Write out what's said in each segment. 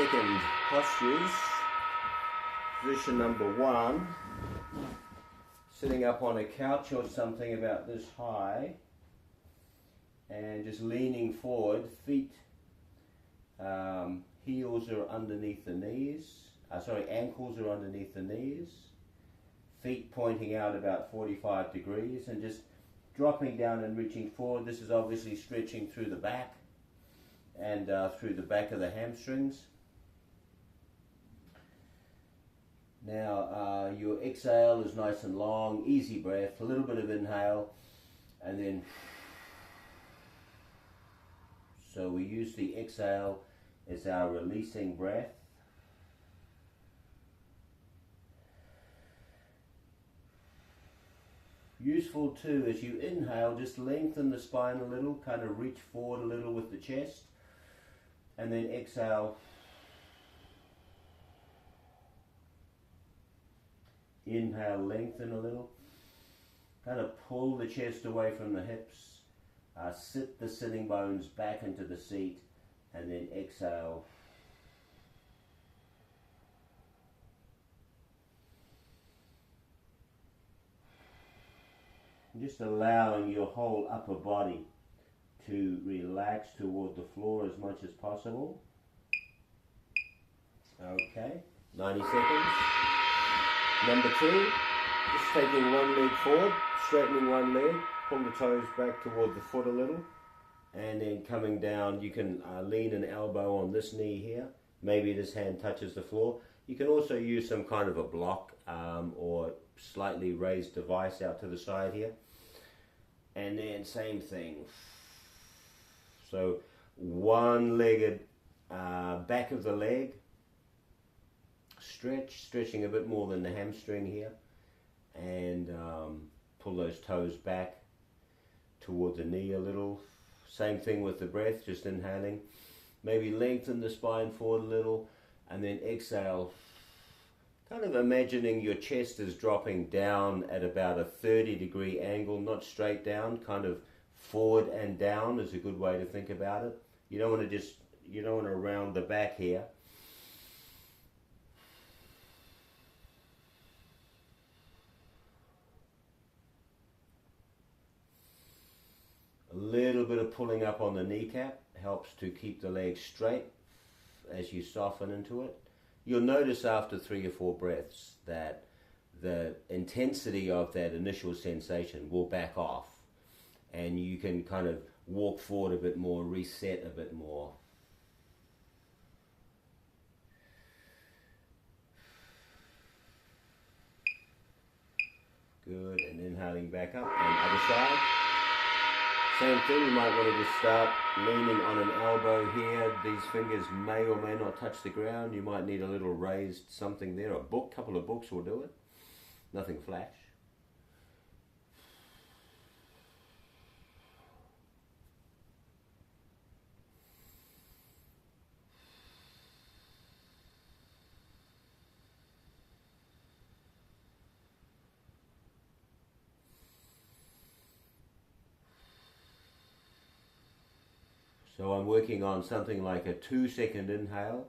90-second postures. Position number 1, sitting up on a couch or something about this high and just leaning forward, feet, heels are underneath the knees, ankles are underneath the knees, feet pointing out about 45 degrees, and just dropping down and reaching forward. This is obviously stretching through the back and through the back of the hamstrings. Now your exhale is nice and long, easy breath, a little bit of inhale, and then so we use the exhale as our releasing breath. Useful too, as you inhale, just lengthen the spine a little, kind of reach forward a little with the chest, and then exhale. Inhale, lengthen a little, kind of pull the chest away from the hips, sit the sitting bones back into the seat, and then exhale. Just allowing your whole upper body to relax toward the floor as much as possible. Okay, 90 seconds. Number 2, just taking one leg forward, straightening one leg, pull the toes back toward the foot a little, and then coming down. You can lean an elbow on this knee here, maybe this hand touches the floor. You can also use some kind of a block or slightly raised device out to the side here, and then same thing. So one-legged back of the leg, stretching a bit more than the hamstring here, and pull those toes back toward the knee a little. Same thing with the breath, just inhaling, maybe lengthen the spine forward a little, and then exhale, kind of imagining your chest is dropping down at about a 30-degree angle, not straight down, kind of forward and down is a good way to think about it. You don't want to round the back here. A little bit of pulling up on the kneecap helps to keep the legs straight as you soften into it. You'll notice after 3 or 4 breaths that the intensity of that initial sensation will back off, and you can kind of walk forward a bit more, reset a bit more. Good, and inhaling back up, and other side. Same thing, you might want to just start leaning on an elbow here. These fingers may or may not touch the ground. You might need a little raised something there. A book, couple of books will do it. Nothing flash. So I'm working on something like a 2-second inhale,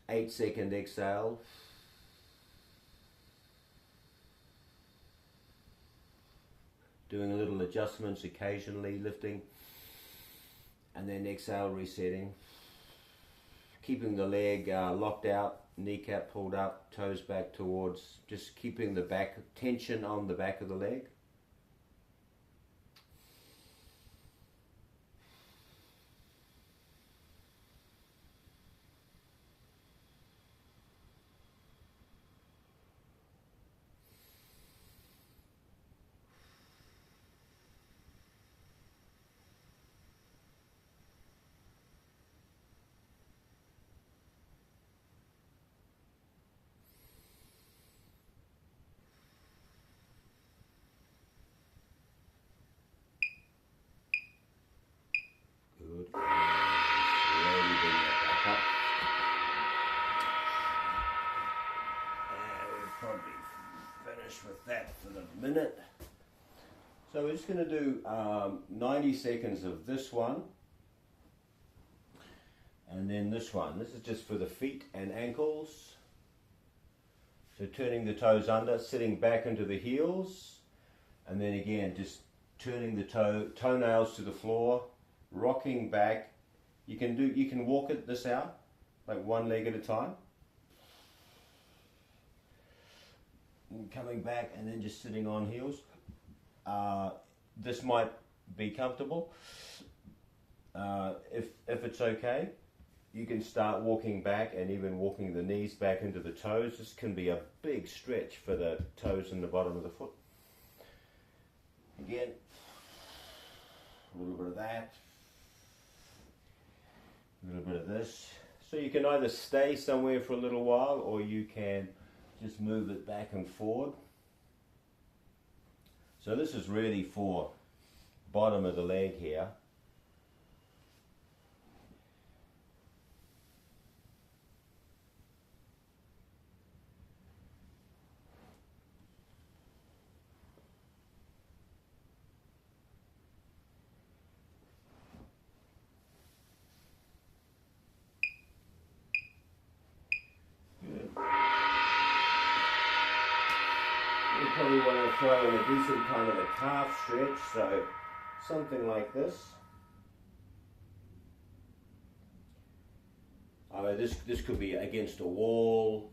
8-second exhale, doing a little adjustments occasionally, lifting, and then exhale, resetting, keeping the leg locked out, kneecap pulled up, toes back towards, just keeping the back, tension on the back of the leg. With that for the minute. So we're just going to do 90 seconds of this one, And then this one, this is just for the feet and ankles. So turning the toes under, sitting back into the heels, and then again just turning the toenails to the floor, rocking back. You can walk this out like one leg at a time. And coming back and then just sitting on heels. This might be comfortable. If it's okay, you can start walking back and even walking the knees back into the toes. This can be a big stretch for the toes and the bottom of the foot. Again, a little bit of that, a little bit of this. So you can either stay somewhere for a little while or you can just move it back and forward. So this is really for bottom of the leg here. You probably want to throw in a decent kind of a calf stretch, so something like this. This could be against a wall,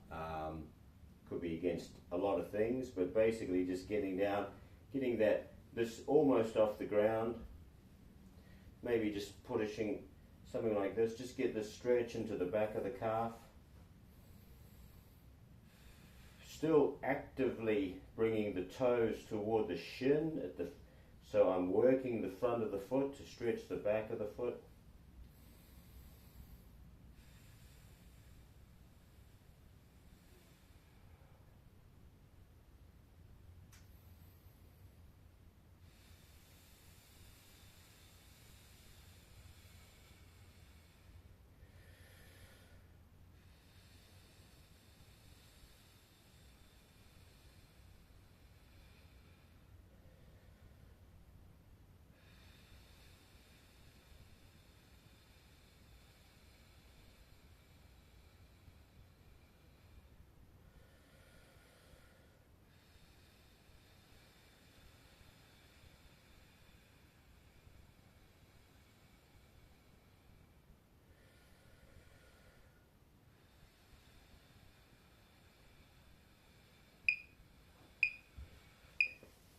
could be against a lot of things, but basically just getting down, getting this almost off the ground, maybe just pushing something like this, just get this stretch into the back of the calf. Still actively bringing the toes toward the shin, so I'm working the front of the foot to stretch the back of the foot.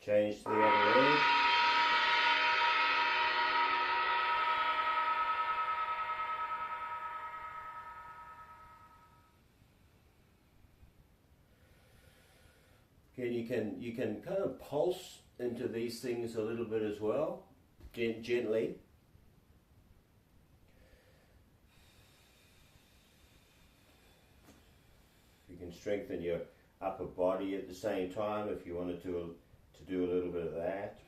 Change to the other leg. Okay, you can kind of pulse into these things a little bit as well, gently. You can strengthen your upper body at the same time if you wanted to do a little bit of that.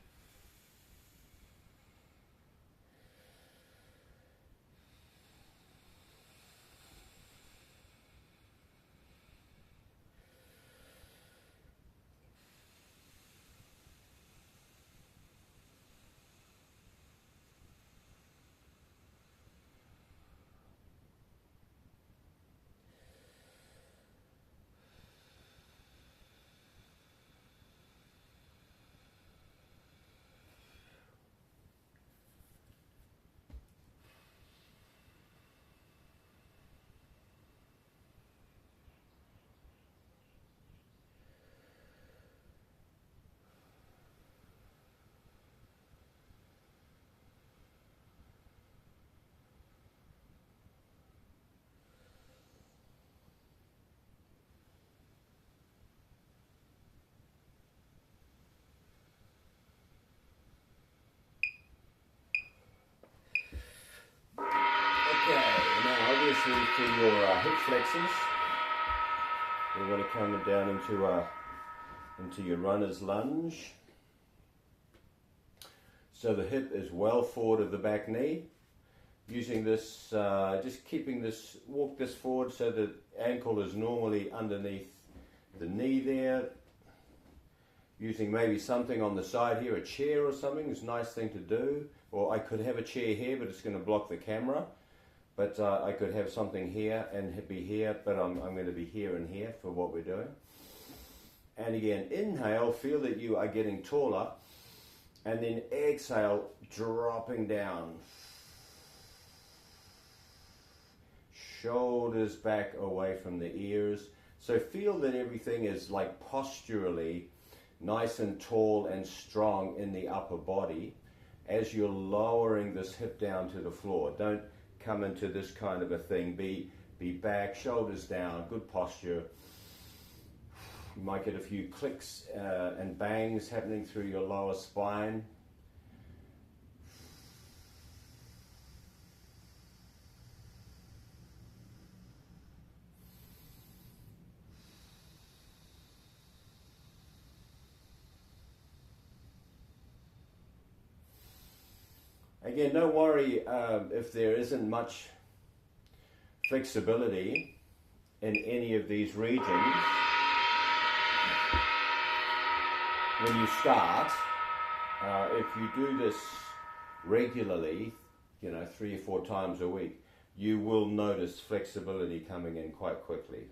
Now obviously for your hip flexors, we want to come down into your runner's lunge. So the hip is well forward of the back knee. Using this, just keeping this, walk this forward so the ankle is normally underneath the knee there. Using maybe something on the side here, a chair or something is a nice thing to do. Or I could have a chair here, but it's going to block the camera. but I could have something here and be here, but I'm going to be here and here for what we're doing. And again, inhale, feel that you are getting taller, and then exhale, dropping down. Shoulders back away from the ears. So feel that everything is like posturally nice and tall and strong in the upper body as you're lowering this hip down to the floor. Don't come into this kind of a thing. Be back, shoulders down, good posture. You might get a few clicks and bangs happening through your lower spine. Again, don't worry if there isn't much flexibility in any of these regions. When you start, if you do this regularly, 3 or 4 times a week, you will notice flexibility coming in quite quickly.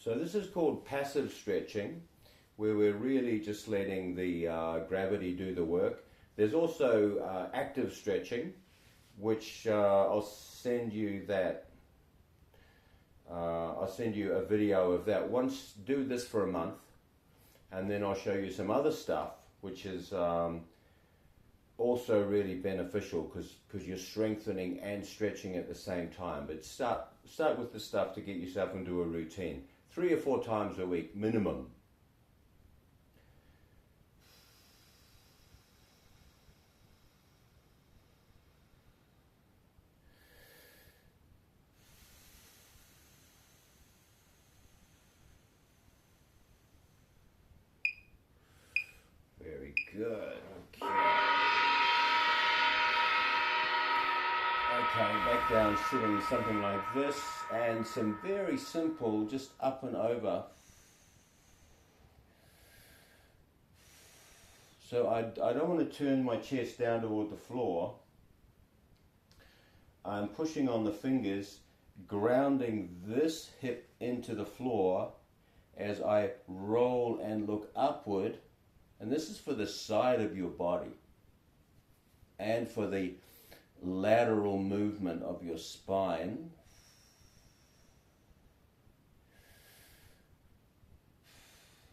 So this is called passive stretching, where we're really just letting the gravity do the work. There's also active stretching, which I'll send you that. I'll send you a video of that. Once do this for a month, and then I'll show you some other stuff, which is also really beneficial because you're strengthening and stretching at the same time. But start with the stuff to get yourself into a routine. 3 or 4 times a week minimum. Very good. Okay, back down, sitting something like this, and some very simple, just up and over. So I don't want to turn my chest down toward the floor. I'm pushing on the fingers, grounding this hip into the floor as I roll and look upward. And this is for the side of your body and for the lateral movement of your spine.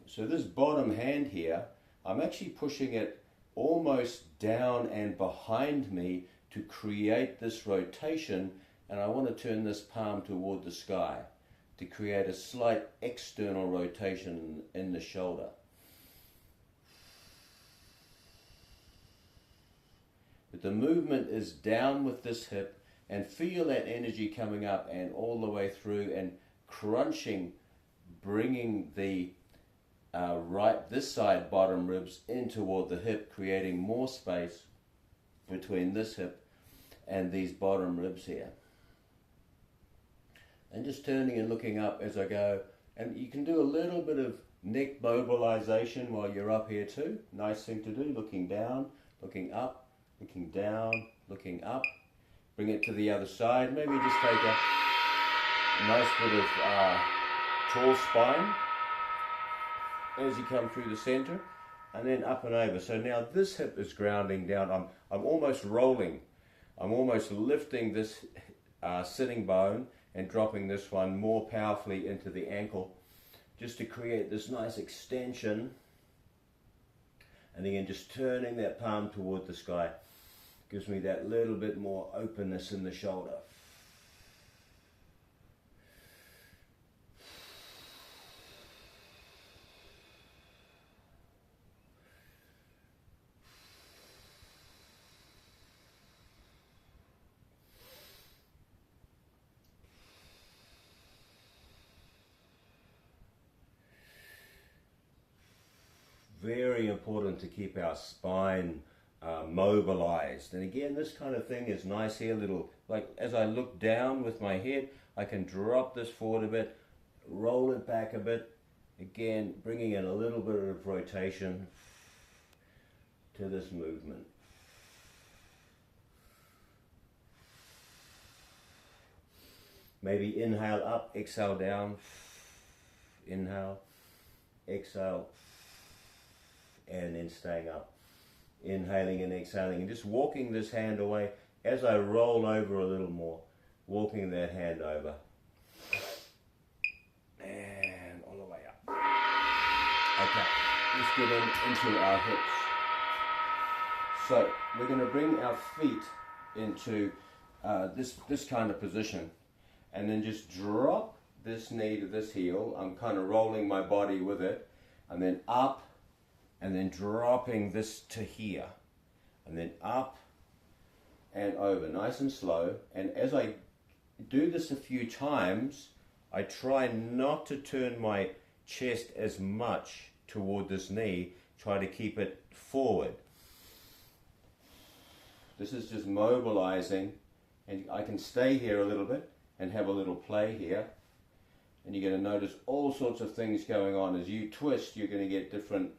So this bottom hand here, I'm actually pushing it almost down and behind me to create this rotation, and I want to turn this palm toward the sky to create a slight external rotation in the shoulder. But the movement is down with this hip, and feel that energy coming up and all the way through and crunching, bringing the this side bottom ribs in toward the hip, creating more space between this hip and these bottom ribs here. And just turning and looking up as I go. And you can do a little bit of neck mobilization while you're up here too. Nice thing to do, looking down, looking up, looking down, looking up. Bring it to the other side. Maybe just take a nice bit of tall spine as you come through the center, and then up and over. So now this hip is grounding down. I'm almost rolling. I'm almost lifting this sitting bone and dropping this one more powerfully into the ankle, just to create this nice extension. And again, just turning that palm toward the sky gives me that little bit more openness in the shoulder. very important to keep our spine mobilized. And again, this kind of thing is nice here, little, like as I look down with my head, I can drop this forward a bit, roll it back a bit, again, bringing in a little bit of rotation to this movement. Maybe inhale up, exhale down, inhale, exhale, and then staying up. Inhaling and exhaling, and just walking this hand away as I roll over a little more, walking that hand over. And all the way up. Okay, let's get into our hips. So we're going to bring our feet into this kind of position, and then just drop this knee to this heel. I'm kind of rolling my body with it, and then up, and then dropping this to here, and then up and over, nice and slow. And as I do this a few times, I try not to turn my chest as much toward this knee, try to keep it forward. This is just mobilizing, and I can stay here a little bit and have a little play here. And you're going to notice all sorts of things going on. As you twist, you're going to get different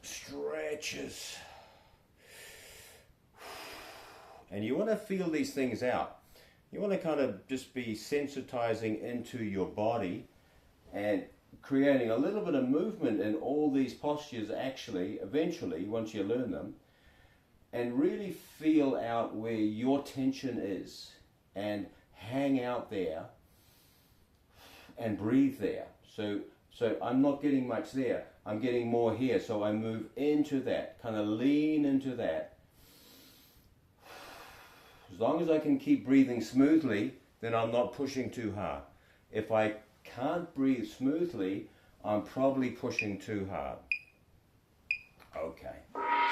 stretches, and you want to feel these things out. You want to kind of just be sensitizing into your body and creating a little bit of movement in all these postures actually, eventually, once you learn them, and really feel out where your tension is and hang out there and breathe there. So I'm not getting much there. I'm getting more here. So I move into that, kind of lean into that. As long as I can keep breathing smoothly, then I'm not pushing too hard. If I can't breathe smoothly, I'm probably pushing too hard. Okay.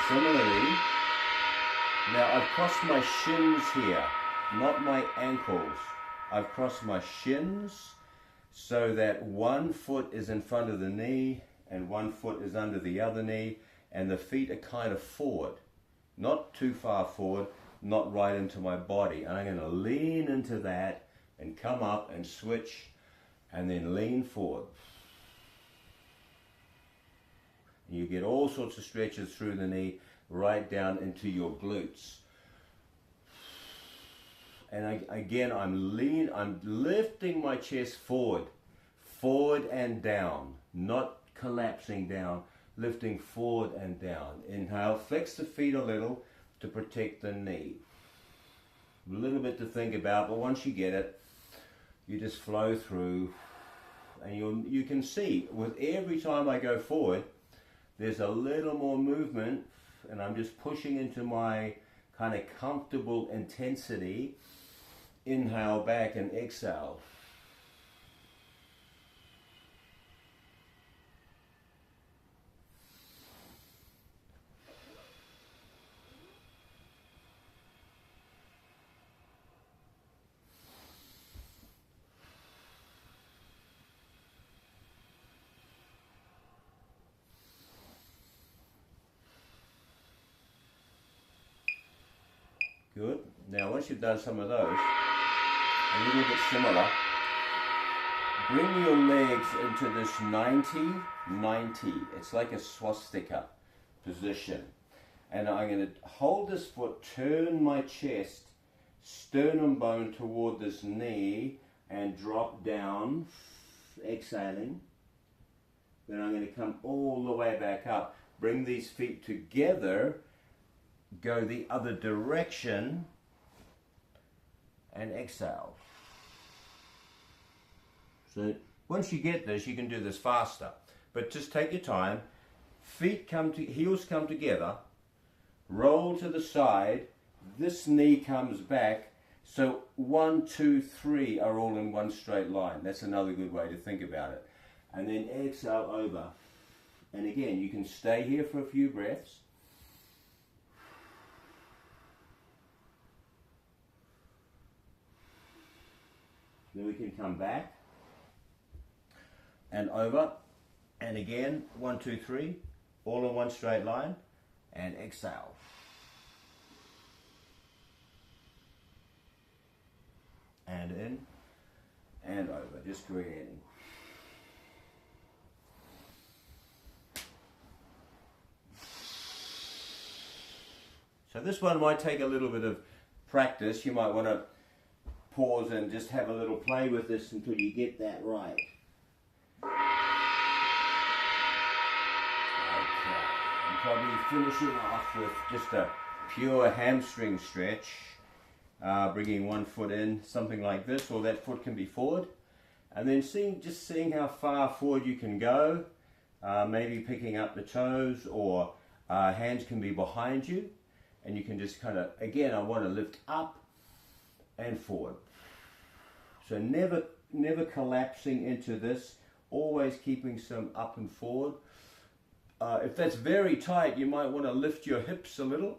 Similarly, now I've crossed my shins here, not my ankles. I've crossed my shins so that one foot is in front of the knee and one foot is under the other knee, and the feet are kind of forward, not too far forward, not right into my body. And I'm going to lean into that and come up and switch and then lean forward. You get all sorts of stretches through the knee right down into your glutes. And again, I'm lifting my chest forward and down, not collapsing down, lifting forward and down. Inhale, flex the feet a little to protect the knee. A little bit to think about, but once you get it, you just flow through, and you can see with every time I go forward, there's a little more movement, and I'm just pushing into my kind of comfortable intensity. Inhale back and exhale. Good. Now once you've done some of those, a little bit similar, bring your legs into this 90-90. It's like a swastika position. And I'm going to hold this foot, turn my chest, sternum bone toward this knee, and drop down, exhaling. Then I'm going to come all the way back up. Bring these feet together, go the other direction, and exhale. So once you get this, you can do this faster. But just take your time. Feet heels come together, roll to the side, this knee comes back, so 1, 2, 3 are all in one straight line. That's another good way to think about it. And then exhale over. And again, you can stay here for a few breaths. Then we can come back and over And again, 1, 2, 3, all in one straight line, and exhale. And in, and over, just creating. So this one might take a little bit of practice. You might want to pause and just have a little play with this until you get that right. Okay, and probably finishing off with just a pure hamstring stretch. Bringing one foot in, something like this, or that foot can be forward. And then just seeing how far forward you can go. Maybe picking up the toes, or hands can be behind you. And you can just kind of, again, I want to lift up and forward. So never collapsing into this, always keeping some up and forward. If that's very tight, you might want to lift your hips a little.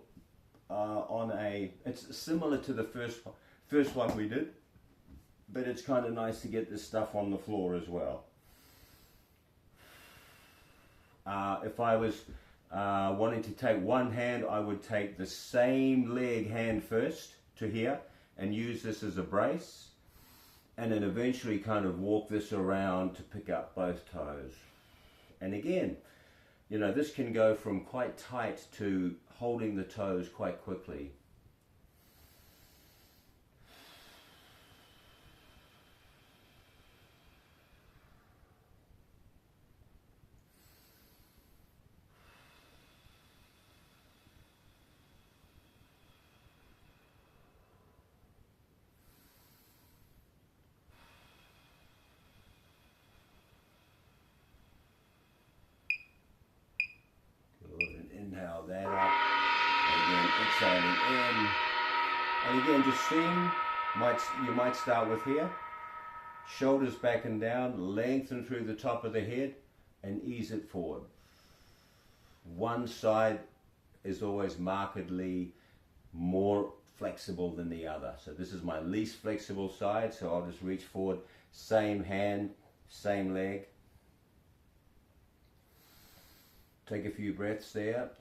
It's similar to the first one we did, but it's kind of nice to get this stuff on the floor as well. If I was wanting to take one hand, I would take the same leg hand first to here and use this as a brace, and then eventually kind of walk this around to pick up both toes. And again, you know, this can go from quite tight to holding the toes quite quickly. Inhale that up, again exhaling in, and again just seeing, you might start with here, shoulders back and down, lengthen through the top of the head and ease it forward. One side is always markedly more flexible than the other, so this is my least flexible side, so I'll just reach forward, same hand, same leg. Take a few breaths there.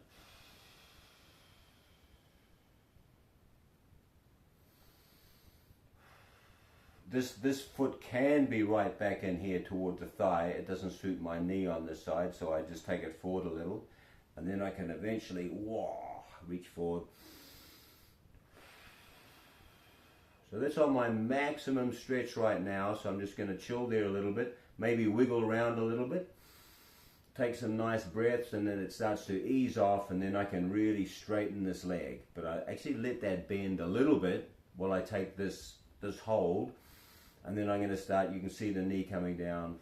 This foot can be right back in here toward the thigh. It doesn't suit my knee on this side, so I just take it forward a little, and then I can eventually reach forward. So that's on my maximum stretch right now, so I'm just going to chill there a little bit, maybe wiggle around a little bit. Take some nice breaths, and then it starts to ease off, and then I can really straighten this leg. But I actually let that bend a little bit while I take this hold, and then I'm going to start, you can see the knee coming down.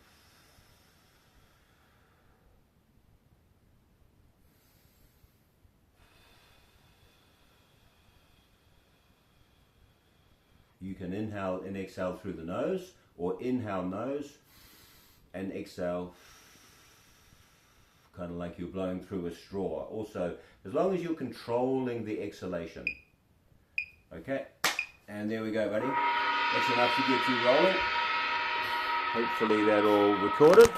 You can inhale and exhale through the nose, or inhale nose and exhale kind of like you're blowing through a straw. Also, as long as you're controlling the exhalation. Okay, and there we go, buddy. That's enough to get you rolling. Hopefully that all recorded.